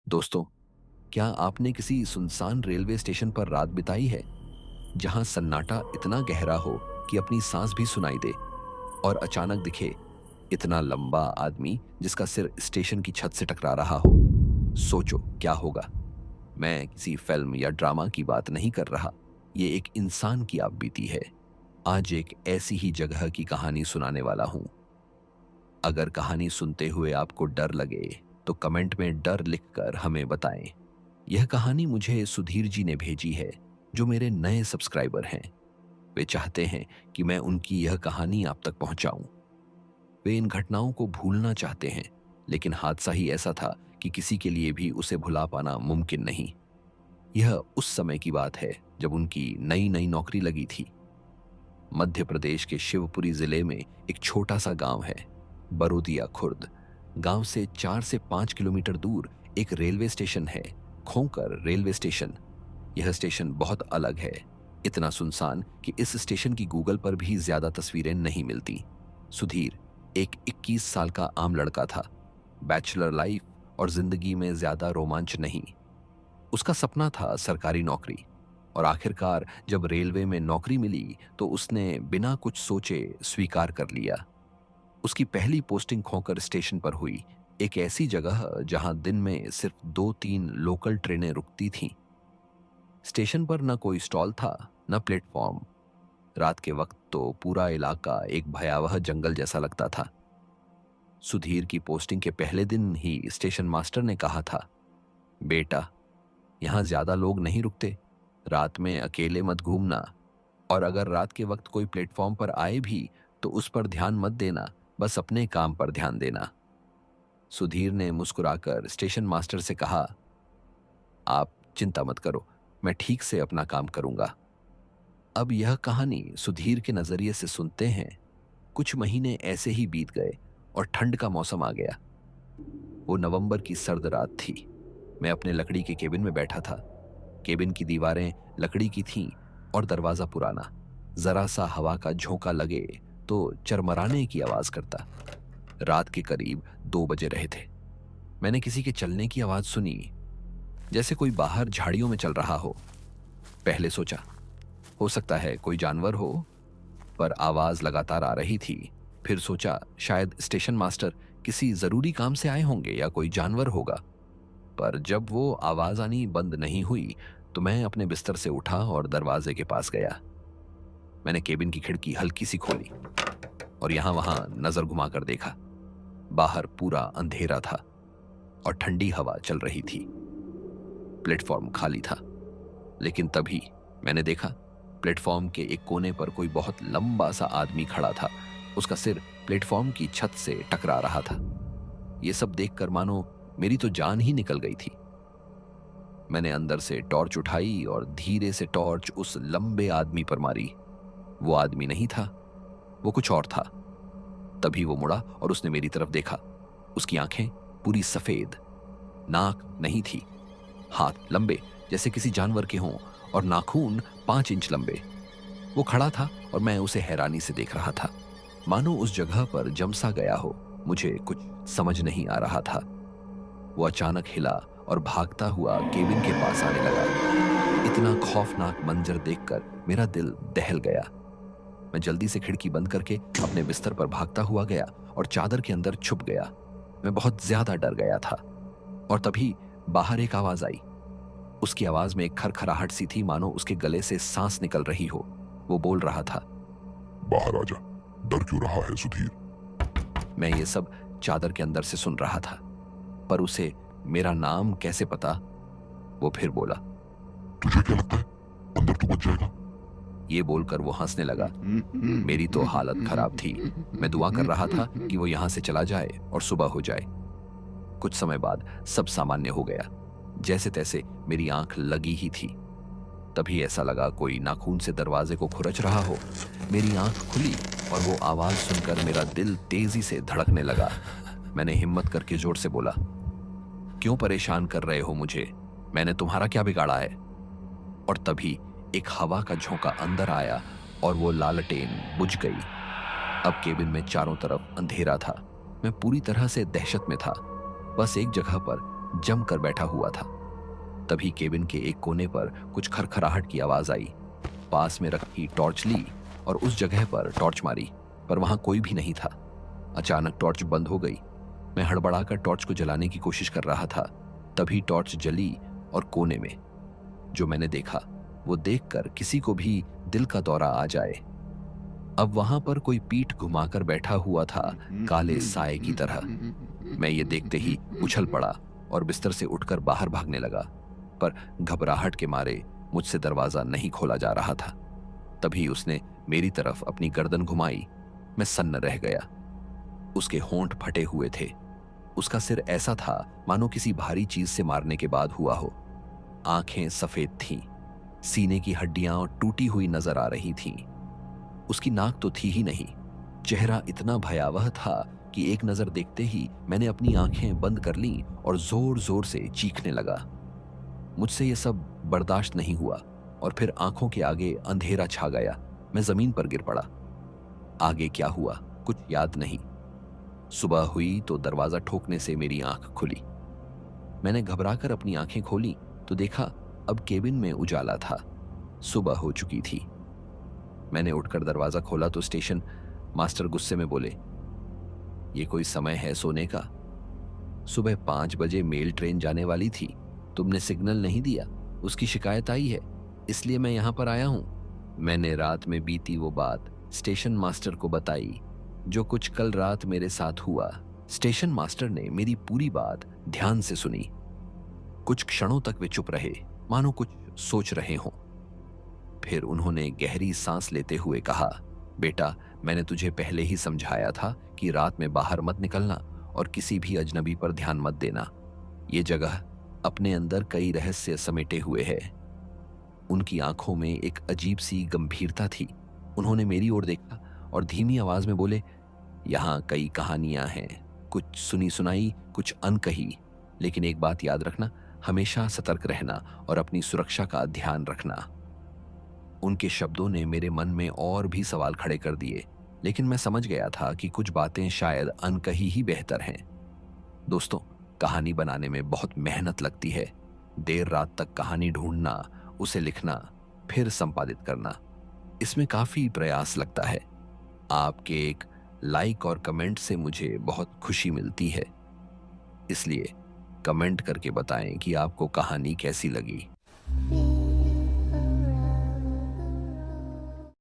दोस्तों, क्या आपने किसी सुनसान रेलवे स्टेशन पर रात बिताई है जहां सन्नाटा इतना गहरा हो कि अपनी सांस भी सुनाई दे और अचानक दिखे इतना लंबा आदमी जिसका सिर स्टेशन की छत से टकरा रहा हो? सोचो क्या होगा। मैं किसी फिल्म या ड्रामा की बात नहीं कर रहा, ये एक इंसान की आप बीती है। आज एक ऐसी ही जगह की कहानी सुनाने वाला हूं। अगर कहानी सुनते हुए आपको डर लगे तो कमेंट में डर लिखकर हमें बताएं। यह कहानी मुझे सुधीर जी ने भेजी है, जो मेरे नए सब्सक्राइबर हैं। वे चाहते हैं कि मैं उनकी यह कहानी आप तक पहुंचाऊं। वे इन घटनाओं को भूलना चाहते हैं, लेकिन हादसा ही ऐसा था कि किसी के लिए भी उसे भुला पाना मुमकिन नहीं। यह उस समय की बात है जब उनकी नई नई नौकरी लगी थी। मध्य प्रदेश के शिवपुरी जिले में एक छोटा सा गांव है, बरोदिया खुर्द। गांव से 4 से 5 किलोमीटर दूर एक रेलवे स्टेशन है, खोंकर रेलवे स्टेशन। यह स्टेशन बहुत अलग है, इतना सुनसान कि इस स्टेशन की गूगल पर भी ज्यादा तस्वीरें नहीं मिलती। सुधीर एक 21 साल का आम लड़का था, बैचलर लाइफ और जिंदगी में ज्यादा रोमांच नहीं। उसका सपना था सरकारी नौकरी, और आखिरकार जब रेलवे में नौकरी मिली तो उसने बिना कुछ सोचे स्वीकार कर लिया। उसकी पहली पोस्टिंग खोकर स्टेशन पर हुई, एक ऐसी जगह जहां दिन में सिर्फ 2-3 लोकल ट्रेनें रुकती थीं। स्टेशन पर न कोई स्टॉल था, न प्लेटफॉर्म। रात के वक्त तो पूरा इलाका एक भयावह जंगल जैसा लगता था। सुधीर की पोस्टिंग के पहले दिन ही स्टेशन मास्टर ने कहा था, बेटा, यहां ज्यादा लोग नहीं रुकते, रात में अकेले मत घूमना, और अगर रात के वक्त कोई प्लेटफॉर्म पर आए भी तो उस पर ध्यान मत देना, बस अपने काम पर ध्यान देना। सुधीर ने मुस्कुराकर स्टेशन मास्टर से कहा, आप चिंता मत करो, मैं ठीक से अपना काम करूंगा। अब यह कहानी सुधीर के नजरिए से सुनते हैं। कुछ महीने ऐसे ही बीत गए और ठंड का मौसम आ गया। वो नवंबर की सर्द रात थी। मैं अपने लकड़ी के केबिन में बैठा था। केबिन की दीवारें लकड़ी की थीं और दरवाजा पुराना। जरा सा हवा का झोंका लगे तो चरमराने की आवाज करता। रात के करीब 2 बजे रहे थे। मैंने किसी के चलने की आवाज सुनी, जैसे कोई बाहर झाड़ियों में चल रहा हो। पहले सोचा हो सकता है कोई जानवर हो, पर आवाज लगातार आ रही थी। फिर सोचा शायद स्टेशन मास्टर किसी जरूरी काम से आए होंगे या कोई जानवर होगा। पर जब वो आवाज आनी बंद नहीं हुई तो मैं अपने बिस्तर से उठा और दरवाजे के पास गया। मैंने केबिन की खिड़की हल्की सी खोली और यहां वहां नजर घुमाकर देखा। बाहर पूरा अंधेरा था और ठंडी हवा चल रही थी। प्लेटफॉर्म खाली था, लेकिन तभी मैंने देखा प्लेटफॉर्म के एक कोने पर कोई बहुत लंबा सा आदमी खड़ा था। उसका सिर प्लेटफॉर्म की छत से टकरा रहा था। यह सब देखकर मानो मेरी तो जान ही निकल गई थी। मैंने अंदर से टॉर्च उठाई और धीरे से टॉर्च उस लंबे आदमी पर मारी। वो आदमी नहीं था, वो कुछ और था। तभी वो मुड़ा और उसने मेरी तरफ देखा। उसकी आंखें पूरी सफेद, नाक नहीं थी, हाथ लंबे जैसे किसी जानवर के हों और नाखून 5 इंच लंबे। वो खड़ा था और मैं उसे हैरानी से देख रहा था, मानो उस जगह पर जम सा गया हो। मुझे कुछ समझ नहीं आ रहा था। वो अचानक हिला और भागता हुआ केबिन के पास आने लगा। इतना खौफनाक मंजर देखकर मेरा दिल दहल गया। मैं जल्दी से खिड़की बंद करके अपने बिस्तर पर भागता हुआ गया और चादर के अंदर छुप गया। मैं बहुत ज्यादा डर गया था। और तभी बाहर एक आवाज आई। उसकी आवाज में एक खरखराहट सी थी, मानो उसके गले से सांस निकल रही हो। वो बोल रहा था, बाहर आजा, डर क्यों रहा है सुधीर? मैं ये सब चादर के अंदर से सुन रहा था, पर उसे मेरा नाम कैसे पता? वो फिर बोला, तुझे क्या लगता है अंदर तू बच जाएगा? ये बोलकर वो हंसने लगा। मेरी तो हालत खराब थी। मैं दुआ कर रहा था कि वो यहां से चला जाए और सुबह हो जाए। कुछ समय बाद सब सामान्य हो गया, जैसे तैसे मेरी आंख लगी ही थी। तभी ऐसा लगा कोई नाखून से दरवाजे को खुरच रहा हो। मेरी आंख खुली और वो आवाज सुनकर मेरा दिल तेजी से धड़कने लगा। मैंने हिम्मत करके जोर से बोला, क्यों परेशान कर रहे हो मुझे? मैंने तुम्हारा क्या बिगाड़ा है? और तभी एक हवा का झोंका अंदर आया और वो लालटेन बुझ गई। अब केबिन में चारों तरफ अंधेरा था। मैं पूरी तरह से दहशत में था। बस एक जगह पर जमकर बैठा हुआ था। तभी केबिन के एक कोने पर कुछ खरखराहट की आवाज आई। पास में रखी टॉर्च ली और उस जगह पर टॉर्च मारी, पर वहां कोई भी नहीं था। अचानक टॉर्च बंद हो गई। मैं हड़बड़ाकर टॉर्च को जलाने की कोशिश कर रहा था। तभी टॉर्च जली और कोने में जो मैंने देखा वो देखकर किसी को भी दिल का दौरा आ जाए। अब वहां पर कोई पीठ घुमाकर बैठा हुआ था, काले साए की तरह। मैं ये देखते ही उछल पड़ा और बिस्तर से उठकर बाहर भागने लगा, पर घबराहट के मारे मुझसे दरवाजा नहीं खोला जा रहा था। तभी उसने मेरी तरफ अपनी गर्दन घुमाई। मैं सन्न रह गया। उसके होंठ फटे हुए थे। उसका सिर ऐसा था मानो किसी भारी चीज से मारने के बाद हुआ हो। आंखें सफेद थीं, सीने की हड्डियां टूटी हुई नजर आ रही थीं। उसकी नाक तो थी ही नहीं। चेहरा इतना भयावह था कि एक नजर देखते ही मैंने अपनी आंखें बंद कर लीं और जोर जोर से चीखने लगा। मुझसे ये सब बर्दाश्त नहीं हुआ और फिर आंखों के आगे अंधेरा छा गया। मैं जमीन पर गिर पड़ा। आगे क्या हुआ कुछ याद नहीं। सुबह हुई तो दरवाजा ठोकने से मेरी आंख खुली। मैंने घबराकर अपनी आंखें खोली तो देखा अब केबिन में उजाला था। सुबह हो चुकी थी। मैंने उठकर दरवाजा खोला तो स्टेशन मास्टर गुस्से में बोले, ये कोई समय है सोने का? सुबह 5 बजे मेल ट्रेन जाने वाली थी, तुमने सिग्नल नहीं दिया, उसकी शिकायत आई है, इसलिए मैं यहां पर आया हूं। मैंने रात में बीती वो बात स्टेशन मास्टर को बताई, जो कुछ कल रात मेरे साथ हुआ। स्टेशन मास्टर ने मेरी पूरी बात ध्यान से सुनी। कुछ क्षणों तक वे चुप रहे, मानो कुछ सोच रहे हों। फिर उन्होंने गहरी सांस लेते हुए कहा, बेटा, मैंने तुझे पहले ही समझाया था कि रात में बाहर मत निकलना और किसी भी अजनबी पर ध्यान मत देना। ये जगह अपने अंदर कई रहस्य समेटे हुए है। उनकी आंखों में एक अजीब सी गंभीरता थी। उन्होंने मेरी ओर देखा और धीमी आवाज में बोले, यहाँ कई कहानियां हैं, कुछ सुनी सुनाई, कुछ अनकही, लेकिन एक बात याद रखना, हमेशा सतर्क रहना और अपनी सुरक्षा का ध्यान रखना। उनके शब्दों ने मेरे मन में और भी सवाल खड़े कर दिए, लेकिन मैं समझ गया था कि कुछ बातें शायद अनकही ही बेहतर हैं। दोस्तों, कहानी बनाने में बहुत मेहनत लगती है। देर रात तक कहानी ढूंढना, उसे लिखना, फिर संपादित करना, इसमें काफी प्रयास लगता है। आपके एक लाइक और कमेंट से मुझे बहुत खुशी मिलती है, इसलिए कमेंट करके बताएं कि आपको कहानी कैसी लगी।